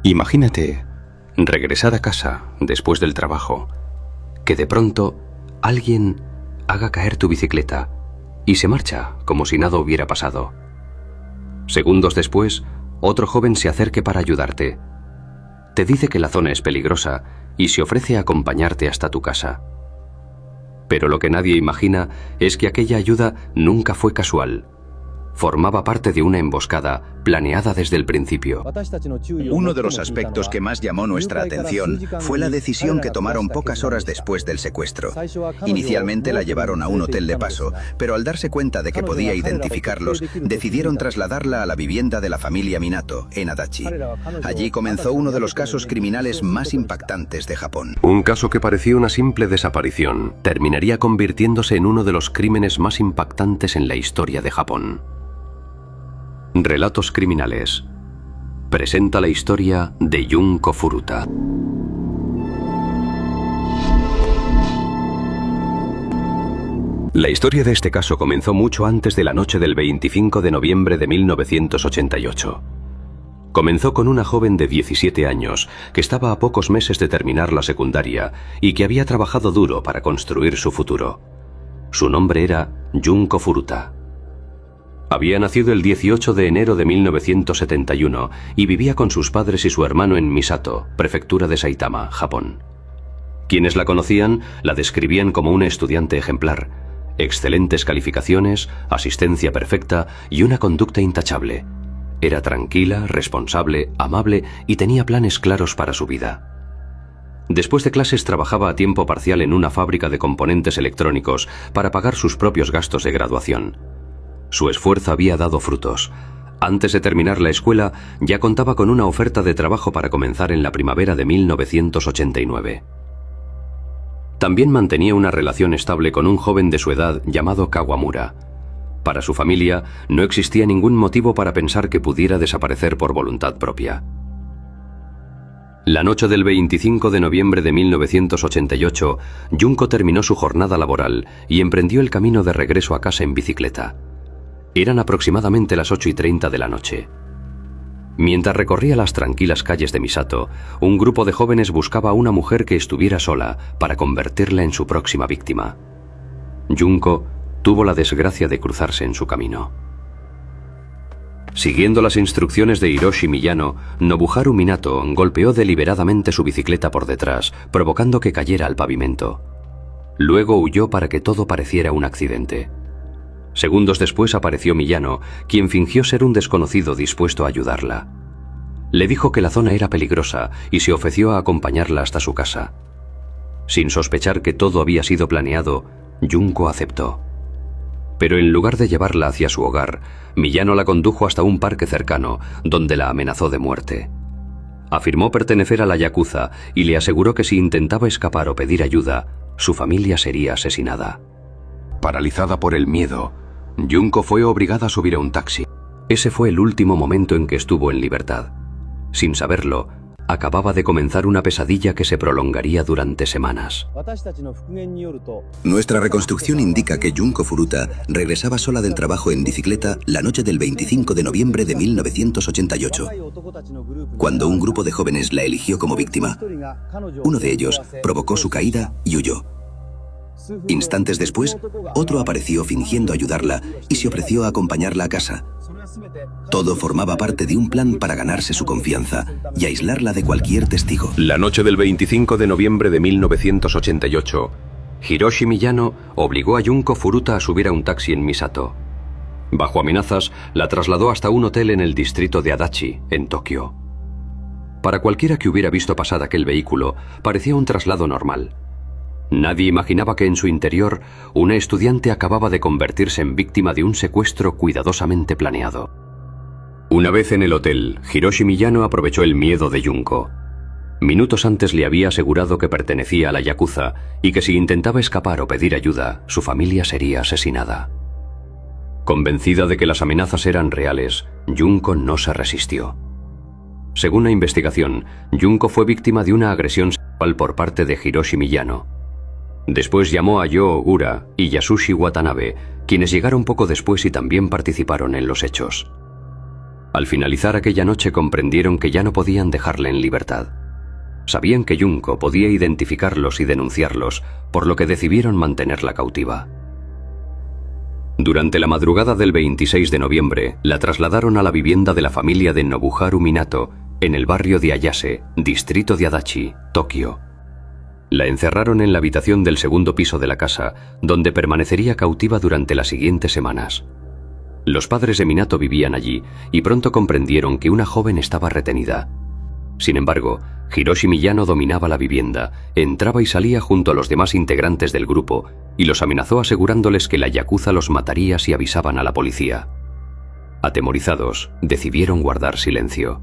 Imagínate regresar a casa después del trabajo, que de pronto alguien haga caer tu bicicleta y se marcha como si nada hubiera pasado. Segundos después, otro joven se acerque para ayudarte. Te dice que la zona es peligrosa y se ofrece a acompañarte hasta tu casa. Pero lo que nadie imagina es que aquella ayuda nunca fue casual. Formaba parte de una emboscada planeada desde el principio. Uno de los aspectos que más llamó nuestra atención fue la decisión que tomaron pocas horas después del secuestro. Inicialmente la llevaron a un hotel de paso, pero al darse cuenta de que podía identificarlos, decidieron trasladarla a la vivienda de la familia Minato, en Adachi. Allí comenzó uno de los casos criminales más impactantes de Japón. Un caso que parecía una simple desaparición terminaría convirtiéndose en uno de los crímenes más impactantes en la historia de Japón. Relatos Criminales presenta la historia de Junko Furuta. La historia de este caso comenzó mucho antes de la noche del 25 de noviembre de 1988. Comenzó con una joven de 17 años que estaba a pocos meses de terminar la secundaria y que había trabajado duro para construir su futuro. Su nombre era Junko Furuta. Había nacido el 18 de enero de 1971 y vivía con sus padres y su hermano en Misato, prefectura de Saitama, Japón. Quienes la conocían la describían como una estudiante ejemplar, excelentes calificaciones, asistencia perfecta y una conducta intachable. Era tranquila, responsable, amable y tenía planes claros para su vida. Después de clases trabajaba a tiempo parcial en una fábrica de componentes electrónicos para pagar sus propios gastos de graduación. Su esfuerzo había dado frutos. Antes de terminar la escuela, ya contaba con una oferta de trabajo para comenzar en la primavera de 1989. También mantenía una relación estable con un joven de su edad llamado Kawamura. Para su familia, no existía ningún motivo para pensar que pudiera desaparecer por voluntad propia. La noche del 25 de noviembre de 1988, Junko terminó su jornada laboral y emprendió el camino de regreso a casa en bicicleta. Eran aproximadamente las 8:30 de la noche. Mientras recorría las tranquilas calles de Misato, un grupo de jóvenes buscaba a una mujer que estuviera sola para convertirla en su próxima víctima. Junko tuvo la desgracia de cruzarse en su camino. Siguiendo las instrucciones de Hiroshi Miyano, Nobuharu Minato golpeó deliberadamente su bicicleta por detrás, provocando que cayera al pavimento. Luego huyó para que todo pareciera un accidente. Segundos después apareció Miyano, quien fingió ser un desconocido dispuesto a ayudarla. Le dijo que la zona era peligrosa y se ofreció a acompañarla hasta su casa. Sin sospechar que todo había sido planeado, Junko aceptó. Pero en lugar de llevarla hacia su hogar, Miyano la condujo hasta un parque cercano, donde la amenazó de muerte. Afirmó pertenecer a la yakuza y le aseguró que si intentaba escapar o pedir ayuda, su familia sería asesinada. Paralizada por el miedo, Junko fue obligada a subir a un taxi. Ese fue el último momento en que estuvo en libertad. Sin saberlo, acababa de comenzar una pesadilla que se prolongaría durante semanas. Nuestra reconstrucción indica que Junko Furuta regresaba sola del trabajo en bicicleta la noche del 25 de noviembre de 1988. Cuando un grupo de jóvenes la eligió como víctima, uno de ellos provocó su caída y huyó. Instantes después, otro apareció fingiendo ayudarla y se ofreció a acompañarla a casa. Todo formaba parte de un plan para ganarse su confianza y aislarla de cualquier testigo. La noche del 25 de noviembre de 1988, Hiroshi Miyano obligó a Junko Furuta a subir a un taxi en Misato. Bajo amenazas, la trasladó hasta un hotel en el distrito de Adachi, en Tokio. Para cualquiera que hubiera visto pasar aquel vehículo, parecía un traslado normal. Nadie imaginaba que en su interior una estudiante acababa de convertirse en víctima de un secuestro cuidadosamente planeado. Una vez en el hotel, Hiroshi Miyano aprovechó el miedo de Junko. Minutos antes le había asegurado que pertenecía a la yakuza y que si intentaba escapar o pedir ayuda, su familia sería asesinada. Convencida de que las amenazas eran reales, Junko no se resistió. Según la investigación, Junko fue víctima de una agresión sexual por parte de Hiroshi Miyano. Después llamó a Yo Ogura y Yasushi Watanabe, quienes llegaron poco después y también participaron en los hechos. Al finalizar aquella noche comprendieron que ya no podían dejarle en libertad. Sabían que Junko podía identificarlos y denunciarlos, por lo que decidieron mantenerla cautiva. Durante la madrugada del 26 de noviembre, la trasladaron a la vivienda de la familia de Nobuharu Minato, en el barrio de Ayase, distrito de Adachi, Tokio. La encerraron en la habitación del segundo piso de la casa, donde permanecería cautiva durante las siguientes semanas. Los padres de Minato vivían allí y pronto comprendieron que una joven estaba retenida. Sin embargo, Hiroshi Miyano dominaba la vivienda, entraba y salía junto a los demás integrantes del grupo y los amenazó asegurándoles que la yakuza los mataría si avisaban a la policía. Atemorizados, decidieron guardar silencio.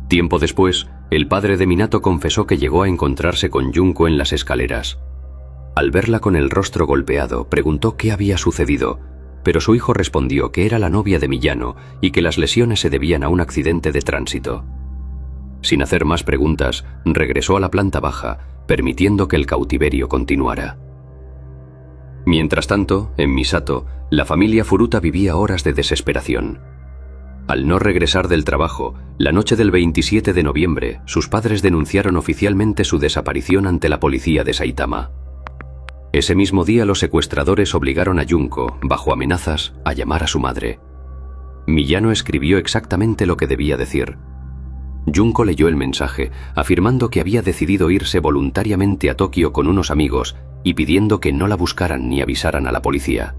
Tiempo después, el padre de Minato confesó que llegó a encontrarse con Junko en las escaleras. Al verla con el rostro golpeado, preguntó qué había sucedido, pero su hijo respondió que era la novia de Miyano y que las lesiones se debían a un accidente de tránsito. Sin hacer más preguntas, regresó a la planta baja, permitiendo que el cautiverio continuara. Mientras tanto, en Misato, la familia Furuta vivía horas de desesperación. Al no regresar del trabajo, la noche del 27 de noviembre, sus padres denunciaron oficialmente su desaparición ante la policía de Saitama. Ese mismo día los secuestradores obligaron a Junko, bajo amenazas, a llamar a su madre. Miyano escribió exactamente lo que debía decir. Junko leyó el mensaje, afirmando que había decidido irse voluntariamente a Tokio con unos amigos y pidiendo que no la buscaran ni avisaran a la policía.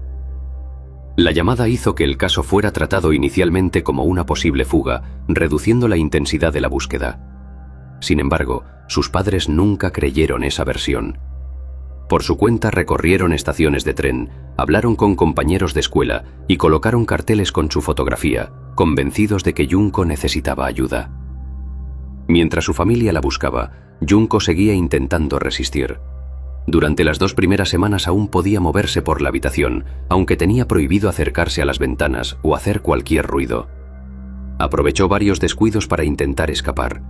La llamada hizo que el caso fuera tratado inicialmente como una posible fuga, reduciendo la intensidad de la búsqueda. Sin embargo, sus padres nunca creyeron esa versión. Por su cuenta recorrieron estaciones de tren, hablaron con compañeros de escuela y colocaron carteles con su fotografía, convencidos de que Junko necesitaba ayuda. Mientras su familia la buscaba, Junko seguía intentando resistir. Durante las 2 primeras semanas aún podía moverse por la habitación, aunque tenía prohibido acercarse a las ventanas o hacer cualquier ruido. Aprovechó varios descuidos para intentar escapar.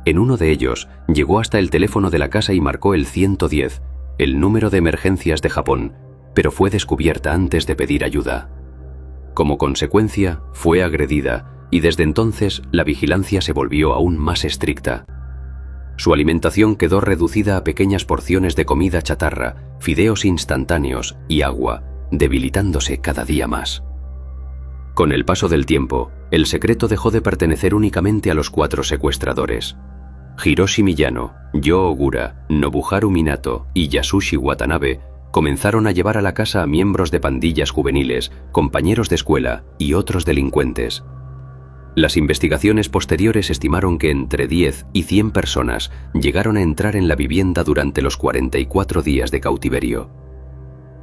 En uno de ellos, llegó hasta el teléfono de la casa y marcó el 110, el número de emergencias de Japón, pero fue descubierta antes de pedir ayuda. Como consecuencia, fue agredida, y desde entonces la vigilancia se volvió aún más estricta. Su alimentación quedó reducida a pequeñas porciones de comida chatarra, fideos instantáneos y agua, debilitándose cada día más. Con el paso del tiempo, el secreto dejó de pertenecer únicamente a los 4 secuestradores. Hiroshi Miyano, Yo Ogura, Nobuharu Minato y Yasushi Watanabe comenzaron a llevar a la casa a miembros de pandillas juveniles, compañeros de escuela y otros delincuentes. Las investigaciones posteriores estimaron que entre 10 y 100 personas llegaron a entrar en la vivienda durante los 44 días de cautiverio.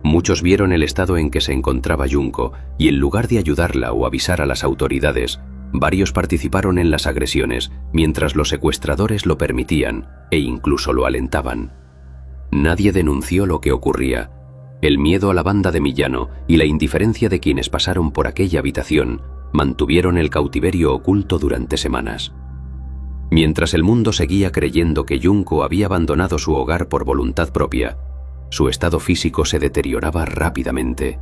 Muchos vieron el estado en que se encontraba Junko y en lugar de ayudarla o avisar a las autoridades, varios participaron en las agresiones mientras los secuestradores lo permitían e incluso lo alentaban. Nadie denunció lo que ocurría. El miedo a la banda de Miyano y la indiferencia de quienes pasaron por aquella habitación mantuvieron el cautiverio oculto durante semanas. Mientras el mundo seguía creyendo que Junko había abandonado su hogar por voluntad propia, su estado físico se deterioraba rápidamente.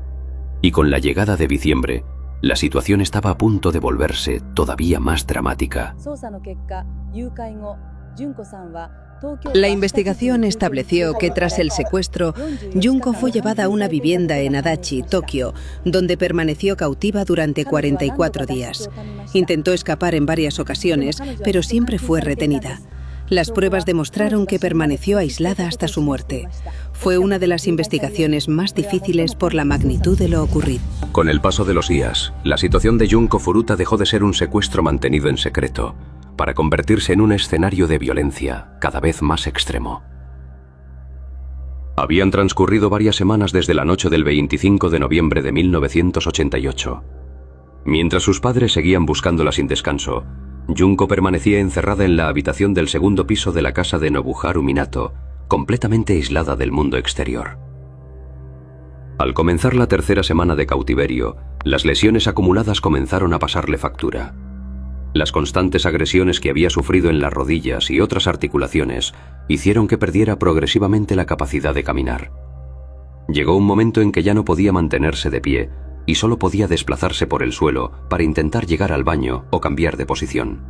Y con la llegada de diciembre, la situación estaba a punto de volverse todavía más dramática. La investigación estableció que tras el secuestro, Junko fue llevada a una vivienda en Adachi, Tokio, donde permaneció cautiva durante 44 días. Intentó escapar en varias ocasiones, pero siempre fue retenida. Las pruebas demostraron que permaneció aislada hasta su muerte. Fue una de las investigaciones más difíciles por la magnitud de lo ocurrido. Con el paso de los días, la situación de Junko Furuta dejó de ser un secuestro mantenido en secreto, para convertirse en un escenario de violencia cada vez más extremo. Habían transcurrido varias semanas desde la noche del 25 de noviembre de 1988. Mientras sus padres seguían buscándola sin descanso, Junko permanecía encerrada en la habitación del segundo piso de la casa de Nobuharu Minato, completamente aislada del mundo exterior. Al comenzar la tercera semana de cautiverio, las lesiones acumuladas comenzaron a pasarle factura. Las constantes agresiones que había sufrido en las rodillas y otras articulaciones hicieron que perdiera progresivamente la capacidad de caminar. Llegó un momento en que ya no podía mantenerse de pie y solo podía desplazarse por el suelo para intentar llegar al baño o cambiar de posición.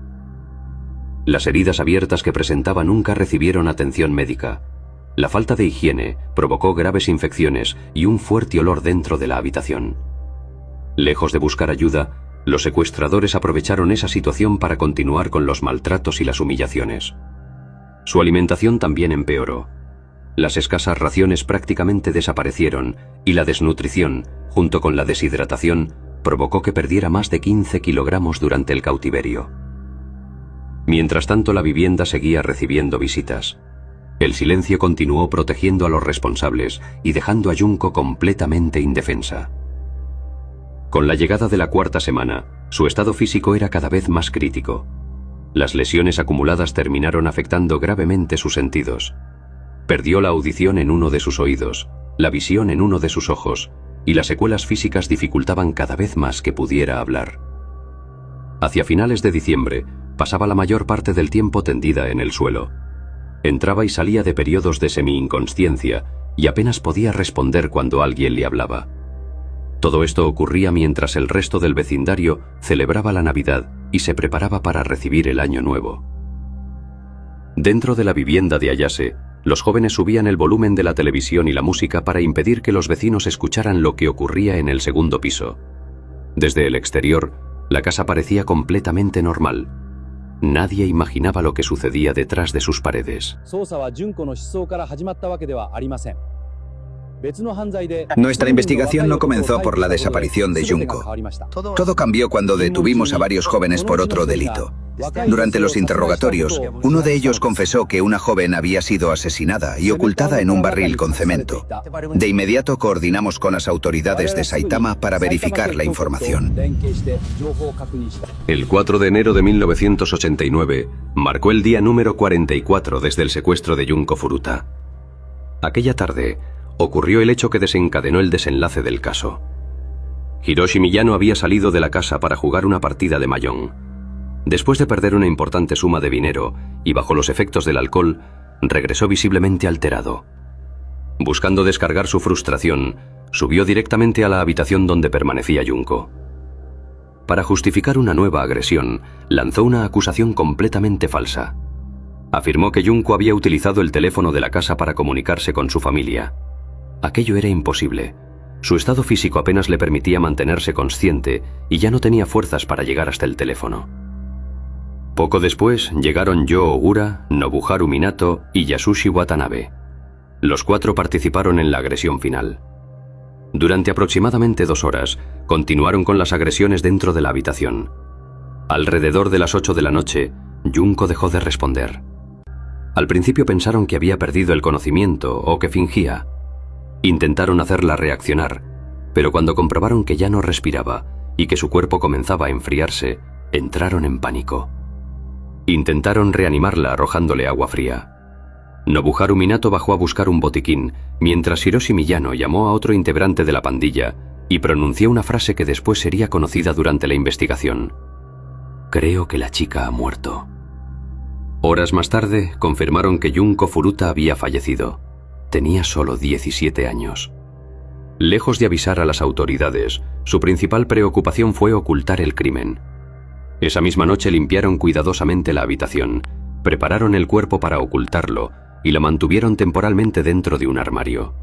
Las heridas abiertas que presentaba nunca recibieron atención médica. La falta de higiene provocó graves infecciones y un fuerte olor dentro de la habitación. Lejos de buscar ayuda, los secuestradores aprovecharon esa situación para continuar con los maltratos y las humillaciones. Su alimentación también empeoró. Las escasas raciones prácticamente desaparecieron y la desnutrición, junto con la deshidratación, provocó que perdiera más de 15 kilogramos durante el cautiverio. Mientras tanto, la vivienda seguía recibiendo visitas. El silencio continuó protegiendo a los responsables y dejando a Junko completamente indefensa. Con la llegada de la cuarta semana, su estado físico era cada vez más crítico. Las lesiones acumuladas terminaron afectando gravemente sus sentidos. Perdió la audición en uno de sus oídos, la visión en uno de sus ojos, y las secuelas físicas dificultaban cada vez más que pudiera hablar. Hacia finales de diciembre, pasaba la mayor parte del tiempo tendida en el suelo. Entraba y salía de periodos de semi-inconsciencia y apenas podía responder cuando alguien le hablaba. Todo esto ocurría mientras el resto del vecindario celebraba la Navidad y se preparaba para recibir el Año Nuevo. Dentro de la vivienda de Ayase, los jóvenes subían el volumen de la televisión y la música para impedir que los vecinos escucharan lo que ocurría en el segundo piso. Desde el exterior, la casa parecía completamente normal. Nadie imaginaba lo que sucedía detrás de sus paredes. Nuestra investigación no comenzó por la desaparición de Junko. Todo cambió cuando detuvimos a varios jóvenes por otro delito. Durante los interrogatorios, uno de ellos confesó que una joven había sido asesinada y ocultada en un barril con cemento. De inmediato coordinamos con las autoridades de Saitama para verificar la información. El 4 de enero de 1989 marcó el día número 44 desde el secuestro de Junko Furuta. Aquella tarde ocurrió el hecho que desencadenó el desenlace del caso. Hiroshi Miyano había salido de la casa para jugar una partida de mahjong. Después de perder una importante suma de dinero y bajo los efectos del alcohol, regresó visiblemente alterado. Buscando descargar su frustración, subió directamente a la habitación donde permanecía Junko. Para justificar una nueva agresión, lanzó una acusación completamente falsa. Afirmó que Junko había utilizado el teléfono de la casa para comunicarse con su familia. Aquello era imposible. Su estado físico apenas le permitía mantenerse consciente y ya no tenía fuerzas para llegar hasta el teléfono. Poco después llegaron Yo Ogura, Nobuharu Minato y Yasushi Watanabe. Los cuatro participaron en la agresión final. Durante aproximadamente 2 horas, continuaron con las agresiones dentro de la habitación. Alrededor de las 8 de la noche, Junko dejó de responder. Al principio pensaron que había perdido el conocimiento o que fingía. Intentaron hacerla reaccionar, pero cuando comprobaron que ya no respiraba y que su cuerpo comenzaba a enfriarse, entraron en pánico. Intentaron reanimarla arrojándole agua fría. Nobuharu Minato bajó a buscar un botiquín, mientras Hiroshi Miyano llamó a otro integrante de la pandilla y pronunció una frase que después sería conocida durante la investigación. «Creo que la chica ha muerto». Horas más tarde, confirmaron que Junko Furuta había fallecido. Tenía solo 17 años. Lejos de avisar a las autoridades, su principal preocupación fue ocultar el crimen. Esa misma noche limpiaron cuidadosamente la habitación, prepararon el cuerpo para ocultarlo y lo mantuvieron temporalmente dentro de un armario.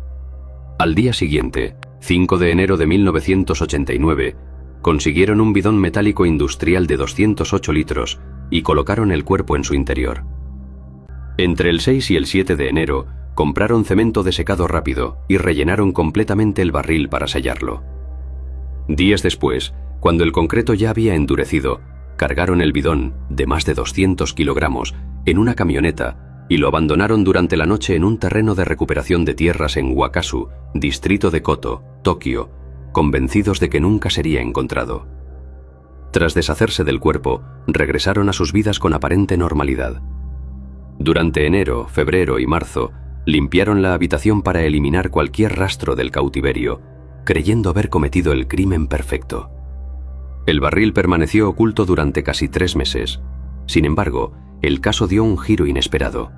Al día siguiente, 5 de enero de 1989, consiguieron un bidón metálico industrial de 208 litros y colocaron el cuerpo en su interior. Entre el 6 y el 7 de enero, compraron cemento de secado rápido y rellenaron completamente el barril para sellarlo. Días después, cuando el concreto ya había endurecido, cargaron el bidón, de más de 200 kilogramos, en una camioneta y lo abandonaron durante la noche en un terreno de recuperación de tierras en Wakasu, distrito de Koto, Tokio, convencidos de que nunca sería encontrado. Tras deshacerse del cuerpo, regresaron a sus vidas con aparente normalidad. Durante enero, febrero y marzo, limpiaron la habitación para eliminar cualquier rastro del cautiverio, creyendo haber cometido el crimen perfecto. El barril permaneció oculto durante casi 3 meses. Sin embargo, el caso dio un giro inesperado.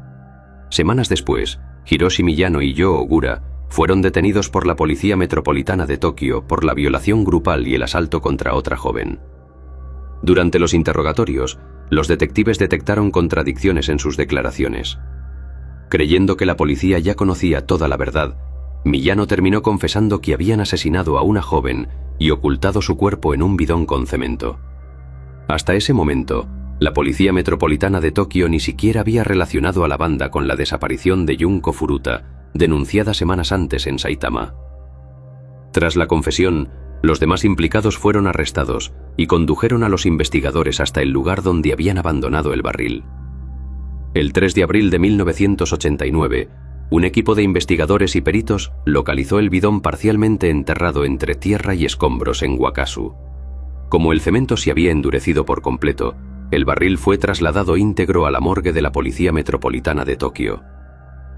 Semanas después, Hiroshi Miyano y Yo Ogura fueron detenidos por la Policía Metropolitana de Tokio por la violación grupal y el asalto contra otra joven. Durante los interrogatorios, los detectives detectaron contradicciones en sus declaraciones. Creyendo que la policía ya conocía toda la verdad, Miyano terminó confesando que habían asesinado a una joven y ocultado su cuerpo en un bidón con cemento. Hasta ese momento, la Policía Metropolitana de Tokio ni siquiera había relacionado a la banda con la desaparición de Junko Furuta, denunciada semanas antes en Saitama. Tras la confesión, los demás implicados fueron arrestados y condujeron a los investigadores hasta el lugar donde habían abandonado el barril. El 3 de abril de 1989, un equipo de investigadores y peritos localizó el bidón parcialmente enterrado entre tierra y escombros en Wakasu. Como el cemento se había endurecido por completo, el barril fue trasladado íntegro a la morgue de la Policía Metropolitana de Tokio.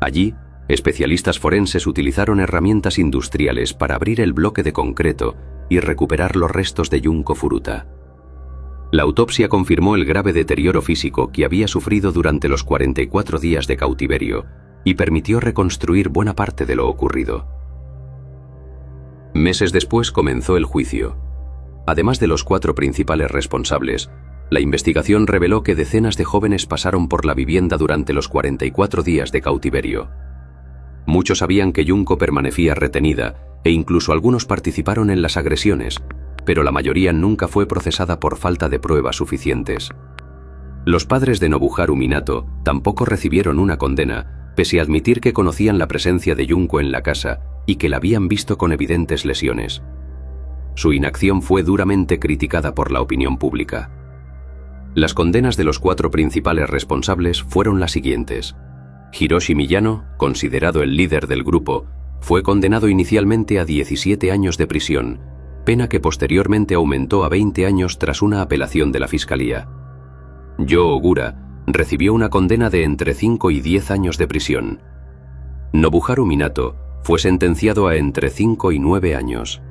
Allí, especialistas forenses utilizaron herramientas industriales para abrir el bloque de concreto y recuperar los restos de Junko Furuta. La autopsia confirmó el grave deterioro físico que había sufrido durante los 44 días de cautiverio y permitió reconstruir buena parte de lo ocurrido. Meses después comenzó el juicio. Además de los 4 principales responsables, la investigación reveló que decenas de jóvenes pasaron por la vivienda durante los 44 días de cautiverio. Muchos sabían que Junko permanecía retenida e incluso algunos participaron en las agresiones, pero la mayoría nunca fue procesada por falta de pruebas suficientes. Los padres de Nobuharu Minato tampoco recibieron una condena, pese a admitir que conocían la presencia de Junko en la casa y que la habían visto con evidentes lesiones. Su inacción fue duramente criticada por la opinión pública. Las condenas de los 4 principales responsables fueron las siguientes. Hiroshi Miyano, considerado el líder del grupo, fue condenado inicialmente a 17 años de prisión, pena que posteriormente aumentó a 20 años tras una apelación de la Fiscalía. Yo Ogura recibió una condena de entre 5 y 10 años de prisión. Nobuharu Minato fue sentenciado a entre 5 y 9 años.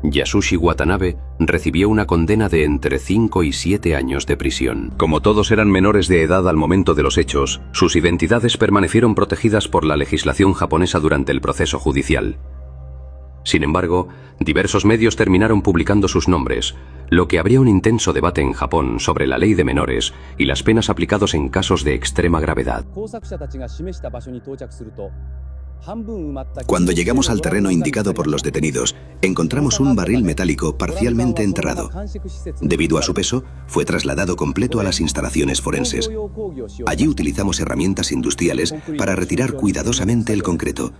Yasushi Watanabe recibió una condena de entre 5 y 7 años de prisión. Como todos eran menores de edad al momento de los hechos, sus identidades permanecieron protegidas por la legislación japonesa durante el proceso judicial. Sin embargo, diversos medios terminaron publicando sus nombres, lo que abría un intenso debate en Japón sobre la ley de menores y las penas aplicadas en casos de extrema gravedad. Cuando llegamos al terreno indicado por los detenidos, encontramos un barril metálico parcialmente enterrado. Debido a su peso, fue trasladado completo a las instalaciones forenses. Allí utilizamos herramientas industriales para retirar cuidadosamente el concreto.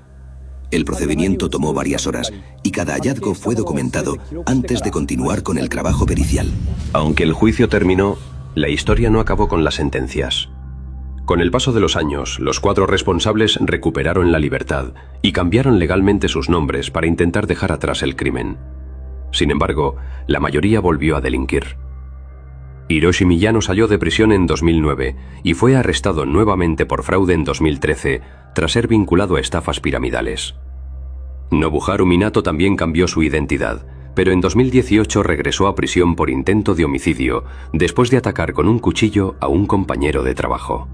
El procedimiento tomó varias horas y cada hallazgo fue documentado antes de continuar con el trabajo pericial. Aunque el juicio terminó, la historia no acabó con las sentencias. Con el paso de los años, los 4 responsables recuperaron la libertad y cambiaron legalmente sus nombres para intentar dejar atrás el crimen. Sin embargo, la mayoría volvió a delinquir. Hiroshi Miyano salió de prisión en 2009 y fue arrestado nuevamente por fraude en 2013 tras ser vinculado a estafas piramidales. Nobuharu Minato también cambió su identidad, pero en 2018 regresó a prisión por intento de homicidio después de atacar con un cuchillo a un compañero de trabajo.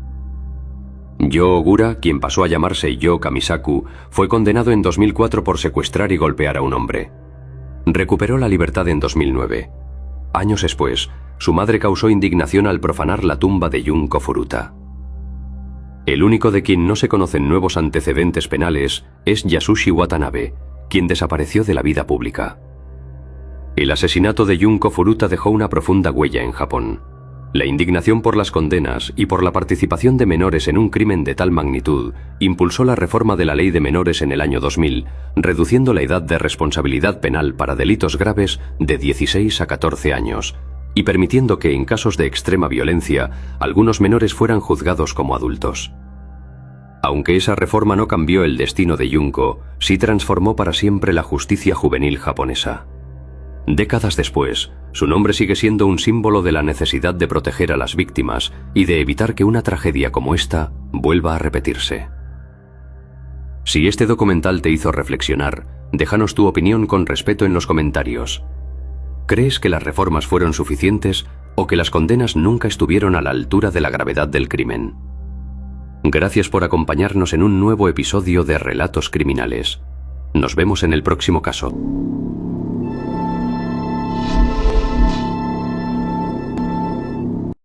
Yo Ogura, quien pasó a llamarse Yo Kamisaku, fue condenado en 2004 por secuestrar y golpear a un hombre. Recuperó la libertad en 2009. Años después, su madre causó indignación al profanar la tumba de Junko Furuta. El único de quien no se conocen nuevos antecedentes penales es Yasushi Watanabe, quien desapareció de la vida pública. El asesinato de Junko Furuta dejó una profunda huella en Japón. La indignación por las condenas y por la participación de menores en un crimen de tal magnitud impulsó la reforma de la Ley de Menores en el año 2000, reduciendo la edad de responsabilidad penal para delitos graves de 16 a 14 años, y permitiendo que en casos de extrema violencia, algunos menores fueran juzgados como adultos. Aunque esa reforma no cambió el destino de Junko, sí transformó para siempre la justicia juvenil japonesa. Décadas después, su nombre sigue siendo un símbolo de la necesidad de proteger a las víctimas y de evitar que una tragedia como esta vuelva a repetirse. Si este documental te hizo reflexionar, déjanos tu opinión con respeto en los comentarios. ¿Crees que las reformas fueron suficientes o que las condenas nunca estuvieron a la altura de la gravedad del crimen? Gracias por acompañarnos en un nuevo episodio de Relatos Criminales. Nos vemos en el próximo caso.